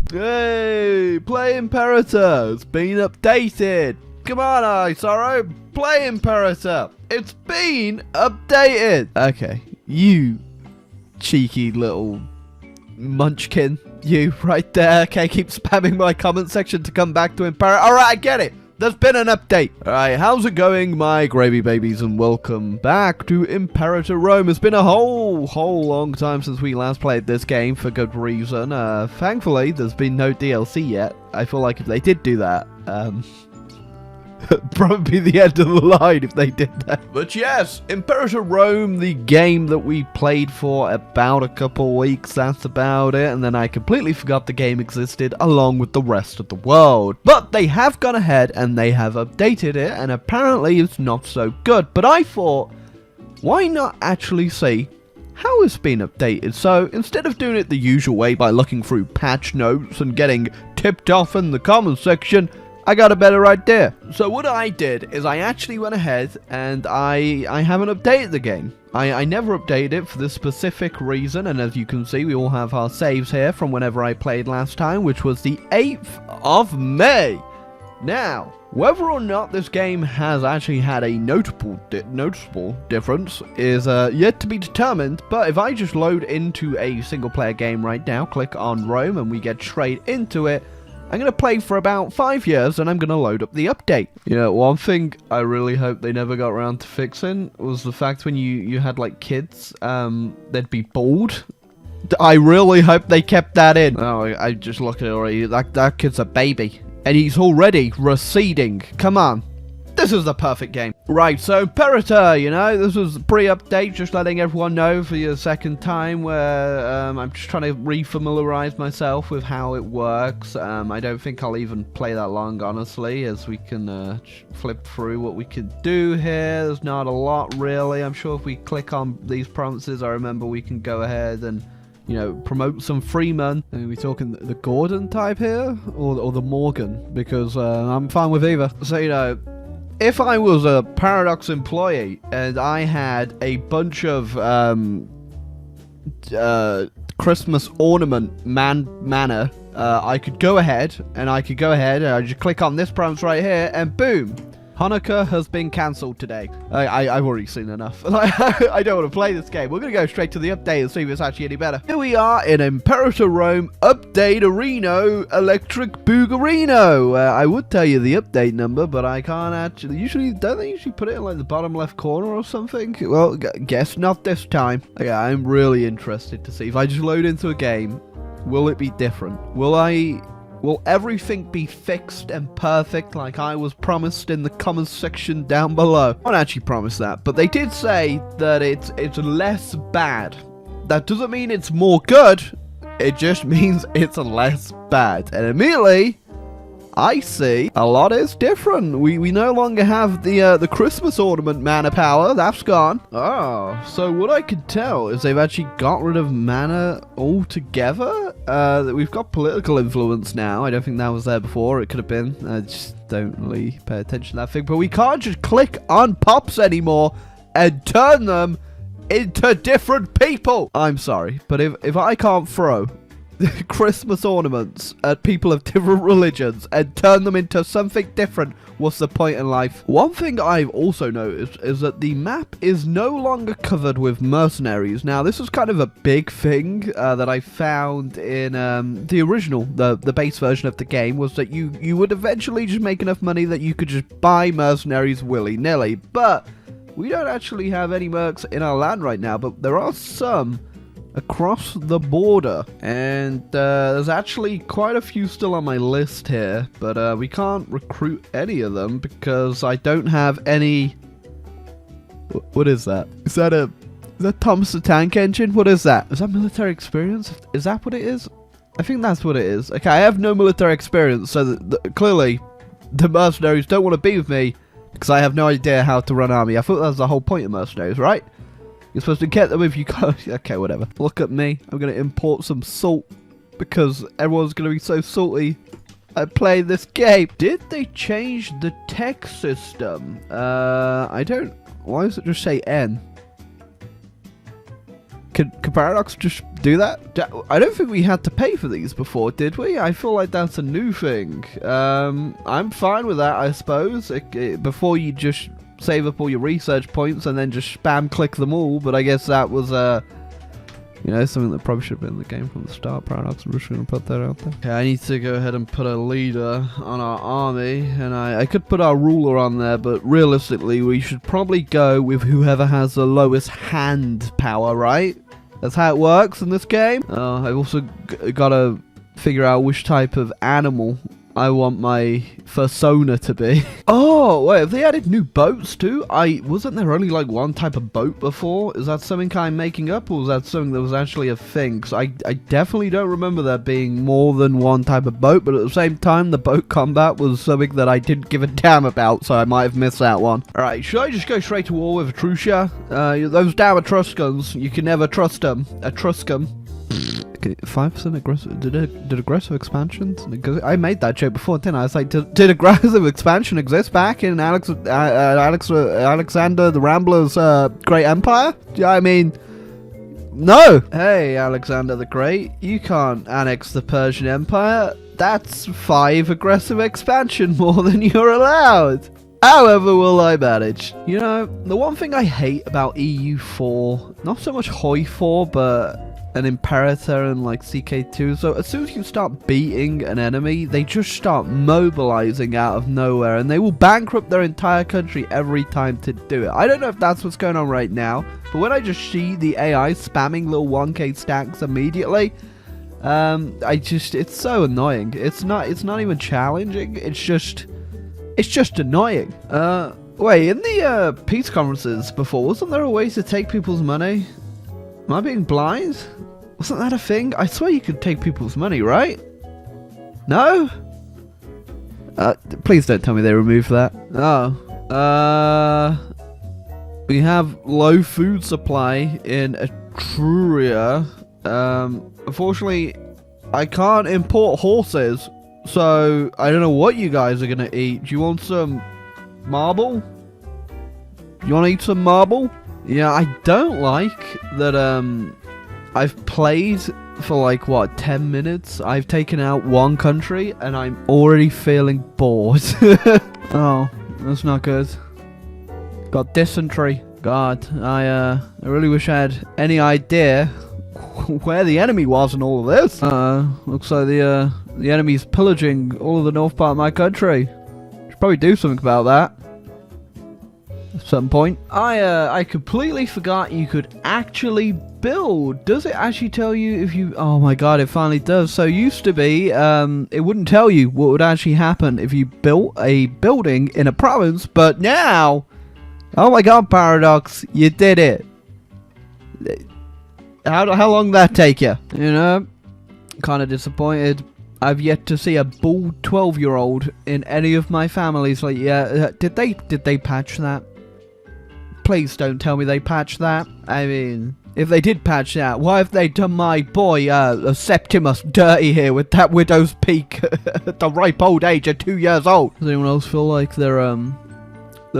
Hey, play Imperator. It's been updated. Come on, iSorrow. Play Imperator. It's been updated. Okay, you cheeky little munchkin. You right there. Okay, keep spamming my comment section to come back to Imperator. Alright, I get it. There's been an update. Alright, how's it going, my gravy babies, and welcome back to Imperator Rome. It's been a whole long time since we last played this game, for good reason. Thankfully, there's been no DLC yet. I feel like if they did do that, probably the end of the line if they did that. But yes, Imperator Rome, the game that we played for about a couple weeks, that's about it, and then I completely forgot the game existed along with the rest of the world. But they have gone ahead and they have updated it, and apparently it's not so good. But I thought, why not actually see how it's been updated? So instead of doing it the usual way by looking through patch notes and getting tipped off in the comment section, I got a better idea. So what I did is I actually went ahead and I haven't updated the game. I never updated it for this specific reason, and as you can see, we all have our saves here from whenever I played last time, which was the 8th of May. Now, whether or not this game has actually had a noticeable difference is yet to be determined, but if I just load into a single player game right now, click on Rome, and we get straight into it, I'm going to play for about 5 years, and I'm going to load up the update. You know, one thing I really hope they never got around to fixing was the fact when you had, like, kids, they'd be bald. I really hope they kept that in. Oh, I just look at it already. That kid's a baby. And he's already receding. Come on. This is the perfect game. Right, so Imperator, you know, this was a pre-update, just letting everyone know for your second time, where I'm just trying to re-familiarize myself with how it works. I don't think I'll even play that long, honestly, as we can flip through what we can do here. There's not a lot, really. I'm sure if we click on these prompts, I remember we can go ahead and, you know, promote some freemen. Are we talking the Gordon type here, or the Morgan? Because I'm fine with either. So, you know, if I was a Paradox employee and I had a bunch of Christmas ornament manor, I could go ahead and I just click on this prompt right here, and boom, Hanukkah has been cancelled today. I've already seen enough. I don't want to play this game. We're going to go straight to the update and see if it's actually any better. Here we are in Imperator Rome Update Areno Electric Boogarino. I would tell you the update number, but I can't actually. Don't they usually put it in like the bottom left corner or something? Well, guess not this time. Okay, I'm really interested to see if I just load into a game, will it be different? Will everything be fixed and perfect like I was promised in the comments section down below? I won't actually promise that, but they did say that it's less bad. That doesn't mean it's more good, it just means it's less bad. And immediately, I see a lot is different. We no longer have the Christmas ornament mana power. That's gone. Oh, so what I could tell is they've actually got rid of mana altogether. We've got political influence now. I don't think that was there before. It could have been. I just don't really pay attention to that thing. But we can't just click on pops anymore and turn them into different people. I'm sorry, but if I can't throw Christmas ornaments at people of different religions and turn them into something different, what's the point in life? One thing I've also noticed is that the map is no longer covered with mercenaries. Now, this is kind of a big thing that I found in the original, the base version of the game, was that you would eventually just make enough money that you could just buy mercenaries willy-nilly. But we don't actually have any mercs in our land right now, but there are some across the border, and there's actually quite a few still on my list here, but we can't recruit any of them because I don't have any. What is that? Is that Thomas the Tank Engine? What is that? Is that military experience? Is that what it is? I think that's what it is. Okay, I have no military experience, so clearly the mercenaries don't want to be with me because I have no idea how to run army. I thought that was the whole point of mercenaries, right? You're supposed to get them if you can't. Okay, whatever. Look at me. I'm going to import some salt because everyone's going to be so salty I played this game. Did they change the text system? I don't. Why does it just say N? Can Paradox just do that? I don't think we had to pay for these before, did we? I feel like that's a new thing. I'm fine with that, I suppose. Before you just save up all your research points and then just spam click them all, but I guess that was you know, something that probably should have been in the game from the start. Paradox, I'm just going to put that out there. Okay, I need to go ahead and put a leader on our army, and I could put our ruler on there, but realistically, we should probably go with whoever has the lowest hand power, right? That's how it works in this game. I've also got to figure out which type of animal I want my persona to be. Oh, wait, have they added new boats too? Wasn't there only like one type of boat before? Is that something I'm making up, or was that something that was actually a thing? Because I definitely don't remember there being more than one type of boat, but at the same time, the boat combat was something that I didn't give a damn about, so I might have missed that one. Alright, should I just go straight to war with Etruria? Those damn Etruscans, you can never trust them. Etruscan. Okay, 5% aggressive. Did aggressive expansions? I made that joke before, didn't I? I was like, did aggressive expansion exist back in Alexander the Rambler's Great Empire? Yeah, I mean, no. Hey, Alexander the Great, you can't annex the Persian Empire. That's 5 aggressive expansion more than you're allowed. However will I manage? You know, the one thing I hate about EU4, not so much HOI4, but an Imperator and like CK2, so as soon as you start beating an enemy, they just start mobilizing out of nowhere, and they will bankrupt their entire country every time to do it. I don't know if that's what's going on right now, but when I just see the AI spamming little 1k stacks immediately, it's so annoying. It's not even challenging, it's just annoying. Wait, in the peace conferences before, wasn't there a way to take people's money? Am I being blind? Wasn't that a thing? I swear you could take people's money, right? No? Please don't tell me they removed that. Oh. We have low food supply in Etruria. Unfortunately, I can't import horses, so I don't know what you guys are gonna eat. Do you want some marble? You wanna eat some marble? Yeah, I don't like that, I've played for like, what, 10 minutes? I've taken out one country, and I'm already feeling bored. Oh, that's not good. Got dysentery. God, I really wish I had any idea where the enemy was in all of this. Looks like the enemy's pillaging all of the north part of my country. Should probably do something about that. At some point. I completely forgot you could actually build. Does it actually tell you if you... Oh my god, it finally does. So used to be, it wouldn't tell you what would actually happen if you built a building in a province, but now... Oh my god, Paradox, you did it. How long did that take you? You know, kind of disappointed. I've yet to see a bald 12-year-old in any of my families. Like, yeah, did they patch that? Please don't tell me they patched that. I mean, if they did patch that, why have they done my boy, Septimus dirty here with that widow's peak at the ripe old age of 2 years old? Does anyone else feel like they're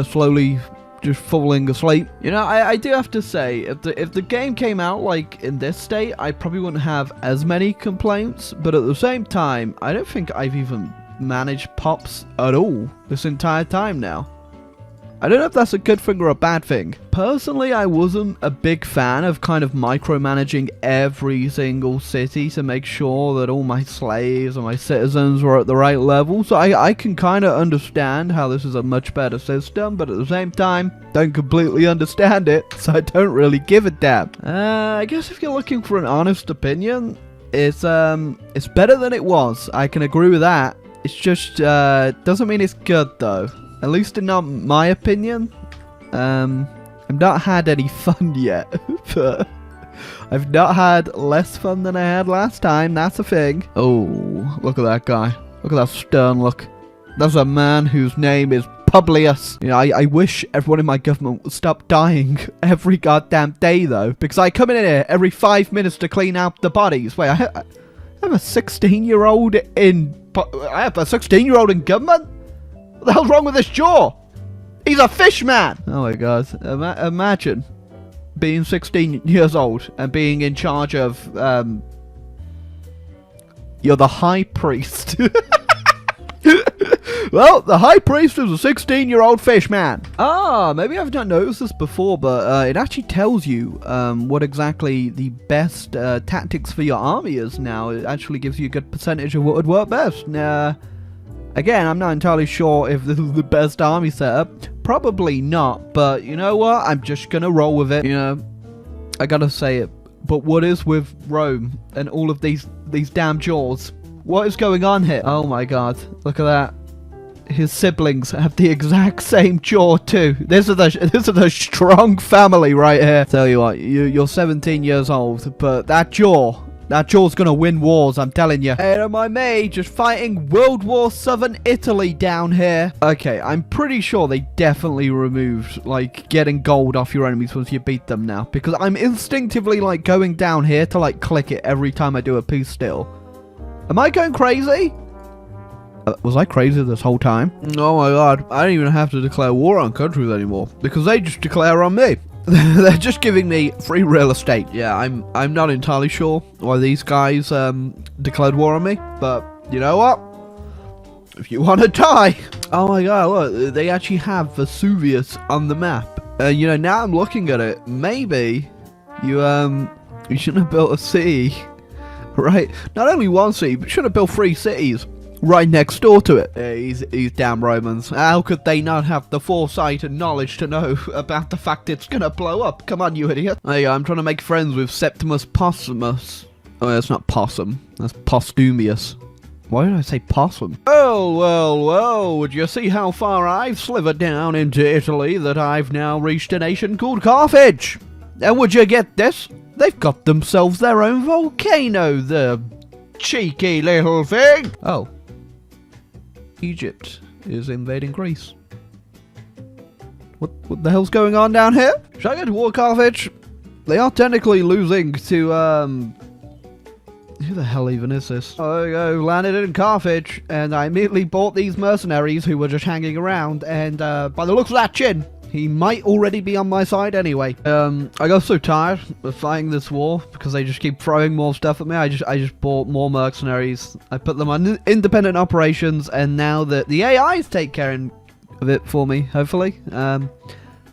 slowly just falling asleep? You know, I do have to say, if the game came out like in this state, I probably wouldn't have as many complaints, but at the same time, I don't think I've even managed pops at all this entire time now. I don't know if that's a good thing or a bad thing. Personally, I wasn't a big fan of kind of micromanaging every single city to make sure that all my slaves and my citizens were at the right level. So I can kind of understand how this is a much better system, but at the same time, don't completely understand it, so I don't really give a damn. I guess if you're looking for an honest opinion, it's better than it was. I can agree with that. It's just, doesn't mean it's good though. At least in my opinion. I've not had any fun yet, but I've not had less fun than I had last time, that's a thing. Oh, look at that guy. Look at that stern look. That's a man whose name is Publius. You know, I wish everyone in my government would stop dying every goddamn day though, because I come in here every 5 minutes to clean out the bodies. Wait, I have a 16-year-old in... I have a 16-year-old in government? What the hell's wrong with this jaw? He's a fish man! Oh my god. Imagine being 16 years old and being in charge of, you're the high priest. Well, the high priest is a 16-year-old fish man. Ah, maybe I've not noticed this before, but it actually tells you what exactly the best tactics for your army is now. It actually gives you a good percentage of what would work best. Again, I'm not entirely sure if this is the best army setup. Probably not, but you know what? I'm just gonna roll with it. You know, I gotta say it. But what is with Rome and all of these damn jaws? What is going on here? Oh my god, look at that. His siblings have the exact same jaw too. This is a strong family right here. Tell you what, you're 17 years old, but that jaw's gonna win wars, I'm telling you. And am I me just fighting World War Southern Italy down here? Okay, I'm pretty sure they definitely removed, like, getting gold off your enemies once you beat them now. Because I'm instinctively, like, going down here to, like, click it every time I do a peace deal. Am I going crazy? Was I crazy this whole time? Oh my god, I don't even have to declare war on countries anymore. Because they just declare on me. They're just giving me free real estate. Yeah, I'm not entirely sure why these guys declared war on me, but you know what? If you want to die. Oh my god, look, they actually have Vesuvius on the map. You know, now I'm looking at it, maybe you shouldn't have built a city, right? Not only one city, but should have built 3 cities right next door to it. These damn Romans. How could they not have the foresight and knowledge to know about the fact it's gonna blow up? Come on, you idiot. There you go, I'm trying to make friends with Septimus Postumus. Oh, that's not possum. That's Postumius. Why did I say possum? Well, would you see how far I've slivered down into Italy that I've now reached a nation called Carthage? And would you get this? They've got themselves their own volcano, the cheeky little thing. Oh. Egypt is invading Greece. What the hell's going on down here? Should I go to war, Carthage? They are technically losing to, who the hell even is this? Oh, there you go, landed in Carthage, and I immediately bought these mercenaries who were just hanging around, and, by the looks of that chin, he might already be on my side anyway. I got so tired of fighting this war because they just keep throwing more stuff at me. I just bought more mercenaries. I put them on independent operations, and now that the AIs take care of it for me, hopefully.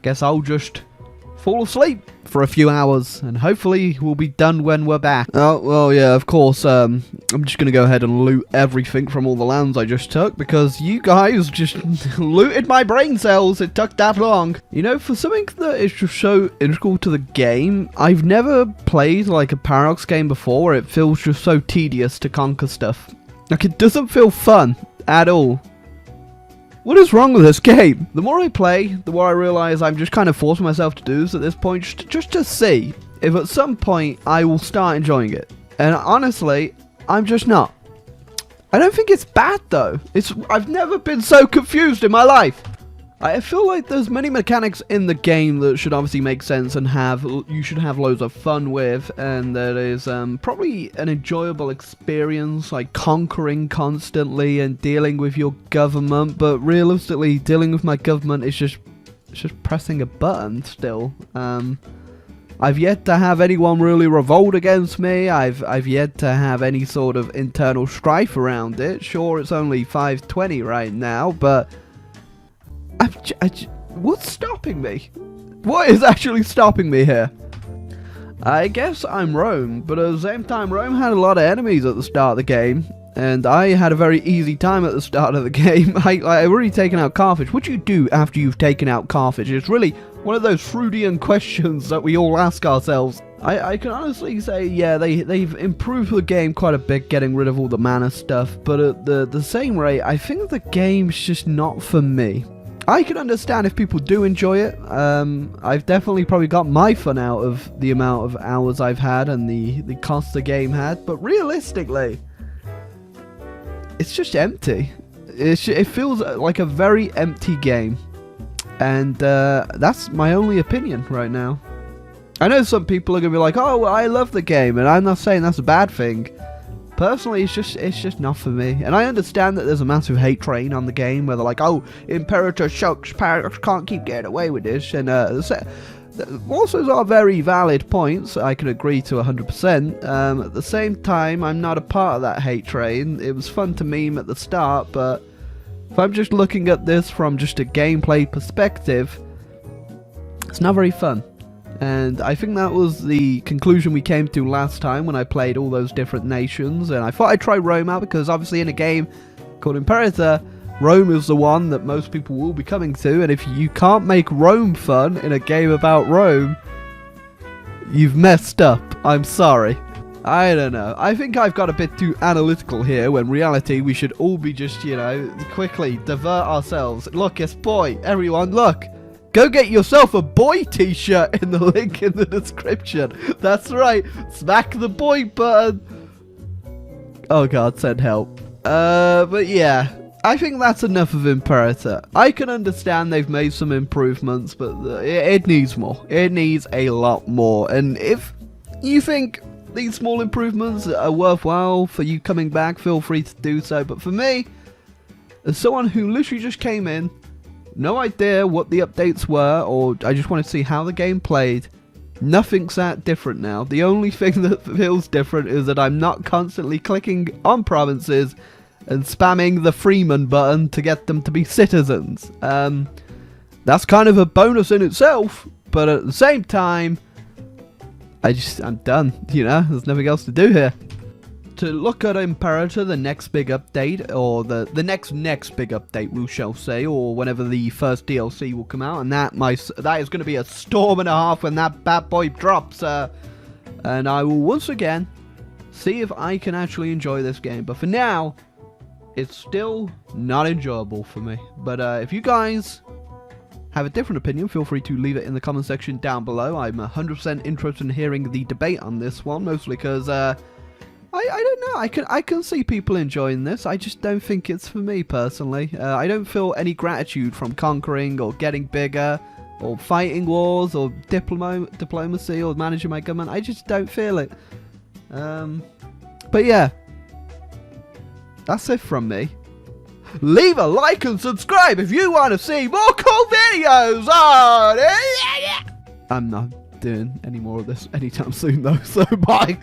Guess I'll just fall asleep for a few hours, and hopefully we'll be done when we're back. Oh, well, yeah, of course, I'm just gonna go ahead and loot everything from all the lands I just took, because you guys just looted my brain cells. It took that long. You know, for something that is just so integral to the game, I've never played, like, a Paradox game before where it feels just so tedious to conquer stuff. Like, it doesn't feel fun at all. What is wrong with this game? The more I play, the more I realize I'm just kind of forcing myself to do this at this point, just to see if at some point I will start enjoying it. And honestly, I'm just not. I don't think it's bad though. I've never been so confused in my life. I feel like there's many mechanics in the game that should obviously make sense and you should have loads of fun with, and that is probably an enjoyable experience, like conquering constantly and dealing with your government. But realistically, dealing with my government is just pressing a button still. I've yet to have anyone really revolt against me. I've yet to have any sort of internal strife around it. Sure, it's only 520 right now, but what's stopping me? What is actually stopping me here? I guess I'm Rome, but at the same time, Rome had a lot of enemies at the start of the game, and I had a very easy time at the start of the game. I've already taken out Carthage. What do you do after you've taken out Carthage? It's really one of those Freudian questions that we all ask ourselves. I can honestly say, yeah, they've improved the game quite a bit, getting rid of all the mana stuff, but at the same rate, I think the game's just not for me. I can understand if people do enjoy it. I've definitely probably got my fun out of the amount of hours I've had and the cost the game had, but realistically, it's just empty. It feels like a very empty game, and that's my only opinion right now. I know some people are gonna be like, oh, well, I love the game, and I'm not saying that's a bad thing. Personally, it's just not for me. And I understand that there's a massive hate train on the game where they're like, oh, Imperator sucks, Paradox can't keep getting away with this. And Also are very valid points. I can agree to 100%. At the same time, I'm not a part of that hate train. It was fun to meme at the start, but if I'm just looking at this from just a gameplay perspective, it's not very fun. And I think that was the conclusion we came to last time when I played all those different nations. And I thought I'd try Rome out because obviously in a game called Imperator, Rome is the one that most people will be coming to. And if you can't make Rome fun in a game about Rome, you've messed up. I'm sorry. I don't know. I think I've got a bit too analytical here when reality we should all be just, you know, quickly divert ourselves. Look, it's boy. Everyone, look. Go get yourself a boy t-shirt in the link in the description. That's right. Smack the boy button. Oh god, send help. But yeah. I think that's enough of Imperator. I can understand they've made some improvements, but it needs more. It needs a lot more. And if you think these small improvements are worthwhile for you coming back, feel free to do so. But for me, as someone who literally just came in, no idea what the updates were, or I just want to see how the game played. Nothing's that different now. The only thing that feels different is that I'm not constantly clicking on provinces and spamming the Freeman button to get them to be citizens. That's kind of a bonus in itself, but at the same time, I'm done, you know, there's nothing else to do here. To look at Imperator, the next big update, or the next big update, we shall say, or whenever the first DLC will come out, and that is going to be a storm and a half when that bad boy drops, and I will once again see if I can actually enjoy this game. But for now, it's still not enjoyable for me. But if you guys have a different opinion, feel free to leave it in the comment section down below. I'm 100% interested in hearing the debate on this one, mostly because I don't know. I can see people enjoying this. I just don't think it's for me personally. I don't feel any gratitude from conquering or getting bigger or fighting wars or diplomacy or managing my government. I just don't feel it. But yeah, that's it from me. Leave a like and subscribe if you want to see more cool videos. I'm not doing any more of this anytime soon though. So bye.